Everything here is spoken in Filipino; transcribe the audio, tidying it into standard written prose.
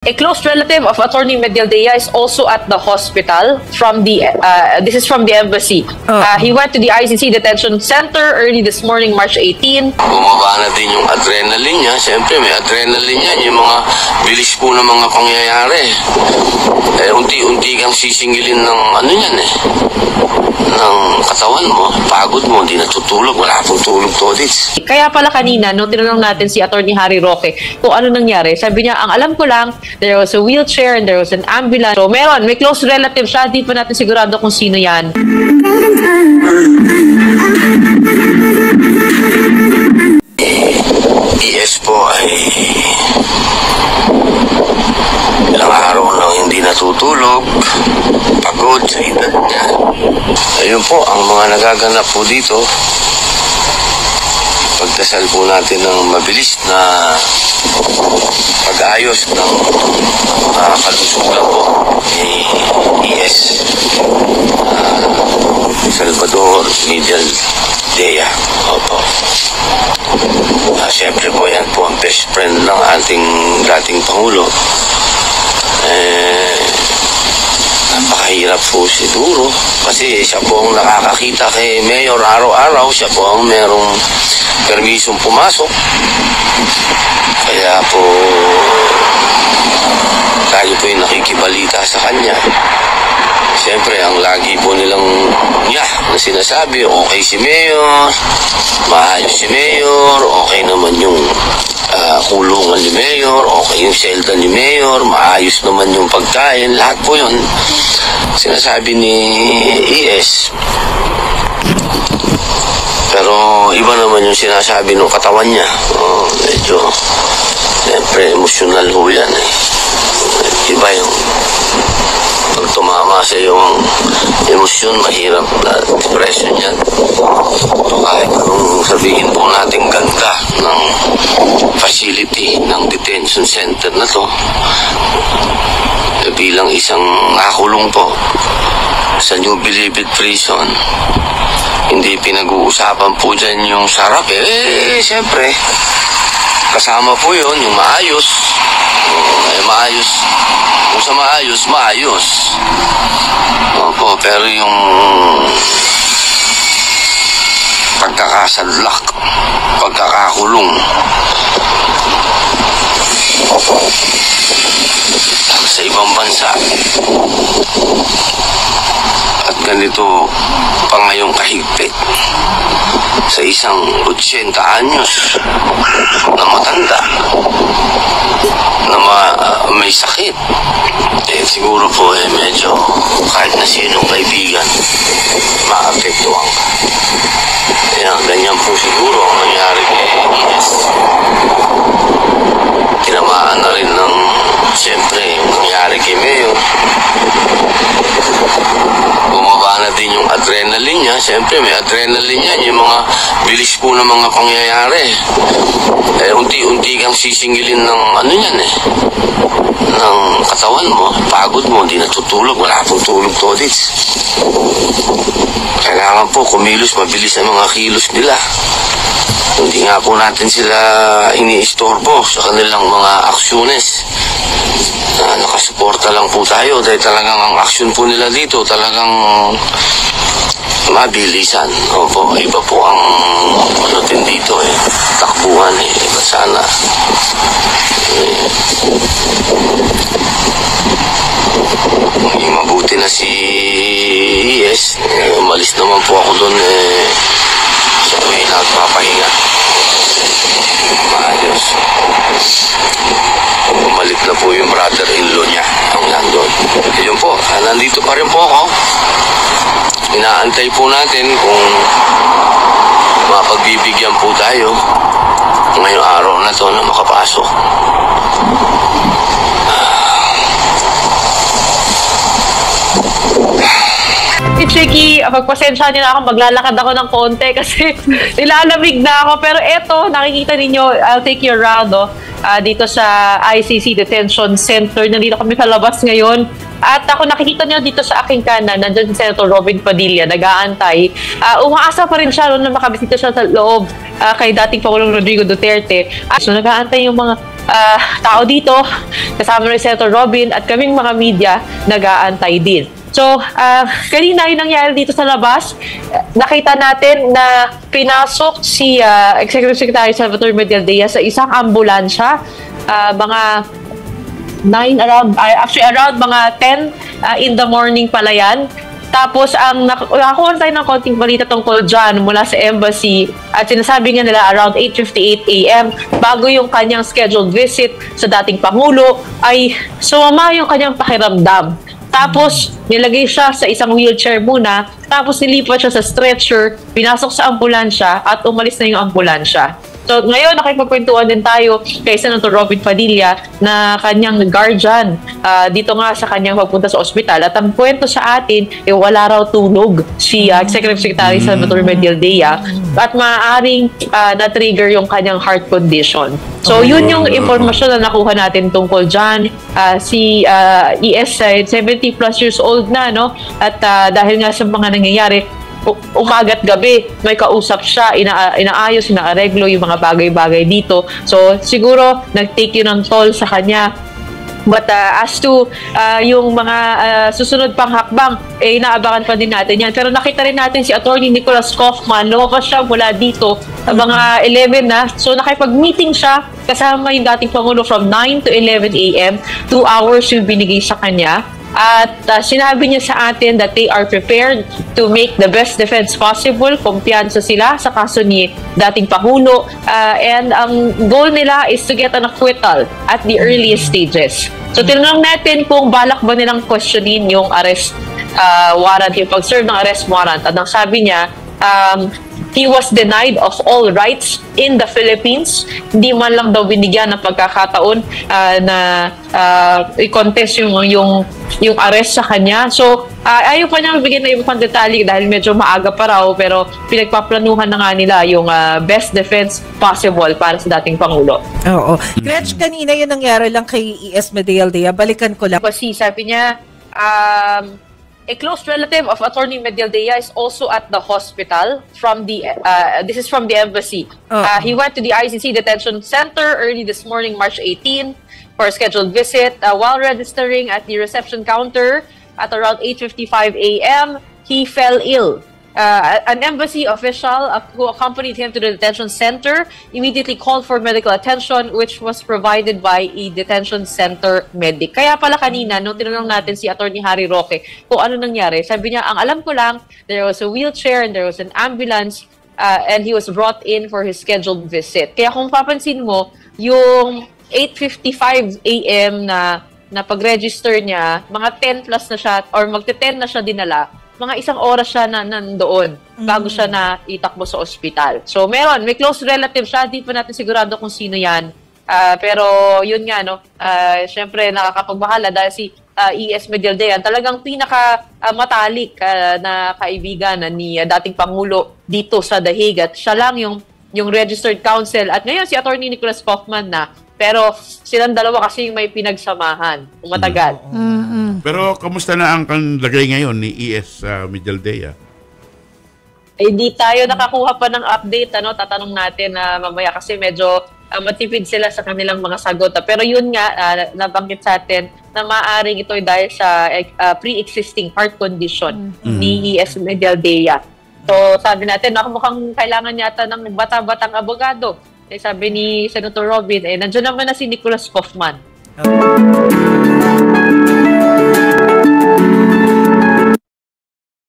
A close relative of Attorney Medialdea is also at the hospital from the this is from the embassy. He went to the ICC detention center early this morning, March 18. Bumaba na din yung adrenaline niya. Siyempre, may adrenaline niya. Yung mga bilis po ng mga pangyayari. Unti-unti kang sisingilin ng ano yan ng katawan mo, pagod mo, hindi natutulog, wala pong tulog todits. Kaya pala kanina, nung tinanong natin si Attorney Harry Roque kung ano nangyari, sabi niya, ang alam ko lang, there was a wheelchair and there was an ambulance. So may close relative siya, di pa natin sigurado kung sino yan. ES po ay ilang araw nang hindi natutulog, pagod sa edad niya. Ayun po ang mga nagaganap po dito. Pagdasal po natin ng mabilis na pag-ayos ng kalusugan po ni ES Salvador Medialdea. Opo. Siyempre po yan po ang best friend ng ating dating Pangulo. Napakahirap po siguro kasi siya po ang nakakakita kay Mayor araw-araw. Siya po ang merong permisong pumasok. Kaya po tayo po yung nakikibalita sa kanya. Siyempre, ang lagi po nilang na sinasabi, okay si Mayor, maayos si Mayor, okay naman yung kulungan ni Mayor, okay yung selda ni Mayor, maayos naman yung pagkain, lahat po yun sinasabi ni ES. Pero iba naman yung sinasabi ng katawan niya. Medyo, siyempre, emosyonal ho yan Iba yung pag tumama sa yung emosyon, mahirap na depression yan. Kahit anong sabihin po natin ganda ng facility ng detention center na to, bilang isang nakakulong po sa New Bilibid Prison, hindi pinag-uusapan po dyan yung sarap siyempre kasama po yun yung maayos. Maayos. Kung sa maayos. Opo, pero yung pagkakasadlak, pagkakakulong, sa ibang bansa, at ganito pa ngayong kahigpit sa isang 80 anyos na matanda na may sakit, siguro po medyo kahit na sinong kaibigan maapektuhan ka. Kaya ganyan po siguro ang nangyari kay ES. Tinamaan na rin ng siyempre yung nangyari kay Mayor. Bumaba na din yung adrenaline niya. Siyempre may adrenaline niya. Yung mga bilis po ng mga pangyayari. Unti-unti kang sisingilin ng ano yan ng katawan mo, pagod mo, hindi natutulog, wala pong tulog todits. Kailangan po kumilos mabilis ang mga kilos nila. Hindi nga po natin sila iniistorbo sa kanilang mga aksyones. Nakasuporta lang po tayo dahil talagang ang aksyon po nila dito talagang mabilisan. Opo, iba po ang ano din dito takbuhan Iba sana maging mabuti na si ES. Umalis naman po ako doon sa tuwing nagpapahinga. Maayos. Bumalik na po yung brother-in-law niya ang nandun. Yun po, nandito pa rin po ako. Inaantay po natin kung mapagbibigyan po tayo ngayong araw na to na makapasok. Tricky, pagpasensya niyo na ako, maglalakad ako ng konti kasi nilalamig na ako. Pero eto, nakikita ninyo, I'll take you around dito sa ICC Detention Center. Nandito kami sa labas ngayon. At ako nakikita niyo dito sa aking kanan, nandiyan si Senator Robin Padilla, nag-aantay. Umaasa pa rin siya na makabisita siya sa loob kay dating Pangulong Rodrigo Duterte. So nag-aantay yung mga tao dito, kasama ni Senator Robin at kaming mga media nag-aantay din. So, kanina yung nangyari dito sa labas, nakita natin na pinasok si Executive Secretary Salvatore Medialdea sa isang ambulansya, mga 9 around mga 10 in the morning pala yan. Tapos, nakakuha tayo ng konting balita tungkol dyan mula sa embassy at sinasabi nga nila around 8:58 a.m. bago yung kanyang scheduled visit sa dating Pangulo ay sumama yung kanyang pakiramdam. Tapos, nilagay siya sa isang wheelchair muna, tapos nilipat siya sa stretcher, pinasok sa ambulansya at umalis na yung ambulansya. So, ngayon, nakipagkwentuhan din tayo kay Senator Robin Padilla na kanyang guardian dito nga sa kanyang pagpunta sa ospital. At ang kwento sa atin, wala raw tulog si Executive Secretary Salvatore Medialdea at maaaring na-trigger yung kanyang heart condition. So, yun yung informasyon na nakuha natin tungkol dyan. Si ES, 70 plus years old na, no? At dahil nga sa mga nangyayari, umaga't gabi, may kausap siya, inaayos, inaareglo yung mga bagay-bagay dito. So, siguro, nag-take yun ng toll sa kanya. But as to yung mga susunod pang hakbang, inaabangan pa din natin yan. Pero nakita rin natin si Attorney Nicholas Kaufman, lumabas siya mula dito mga 11 na. So, nakipag-meeting siya kasama yung dating Pangulo from 9 to 11 a.m. 2 hours yung binigay sa kanya. At sinabi niya sa atin that they are prepared to make the best defense possible. Kumpiyansa sila sa kaso ni dating Pangulo. And ang goal nila is to get an acquittal at the earliest stages. So, tinanong natin kung balak ba nilang questionin yung arrest warrant, yung pag-serve ng arrest warrant. At ang sabi niya, he was denied of all rights in the Philippines. Hindi man lang daw binigyan ng pagkakataon na i-contest yung arrest sa kanya. So, ayaw pa niya mabigyan na yung pang detalye dahil medyo maaga pa raw, pero pinagpaplanuhan na nga nila yung best defense possible para sa dating Pangulo. Oo. Gretch, kanina yung nangyari lang kay ES Medialdea. Balikan ko lang. Kasi sabi niya, a close relative of Attorney Medialdea is also at the hospital from the this is from the embassy. He went to the ICC detention center early this morning, March 18, for a scheduled visit. While registering at the reception counter at around 8:55 a.m., he fell ill. An embassy official who accompanied him to the detention center immediately called for medical attention, which was provided by a detention center medic. Kaya pala kanina, nung tinanong natin si Attorney Harry Roque kung ano nangyari, sabi niya, ang alam ko lang, there was a wheelchair and there was an ambulance and he was brought in for his scheduled visit. Kaya kung papansin mo, yung 8:55 a.m. na pag-register niya, mga 10 plus na siya, or magte-10 na siya dinala, mga isang oras siya na nandoon bago siya na itakbo sa ospital. So, may close relative siya. Di pa natin sigurado kung sino yan. Pero, yun nga, no? Siyempre, nakakapagbahala dahil si ES Medialdea, talagang pinaka-matalik na kaibigan ni dating Pangulo dito sa The Hague. At siya lang yung registered counsel. At ngayon, si Attorney Nicholas Kaufman na. Pero silang dalawa kasi yung may pinagsamahan matagal. Pero kamusta na ang lagay ngayon ni ES Medialdea? Hindi tayo nakakuha pa ng update. Tatanong natin mamaya kasi medyo matipid sila sa kanilang mga sagot. Pero yun nga, nabanggit sa atin na maaaring ito dahil sa pre-existing heart condition ni ES Medialdea. So sabi natin, mukhang kailangan yata ng bata-batang abogado. Sabi ni Senator Robin, nandiyan naman na si Nicholas Kaufman.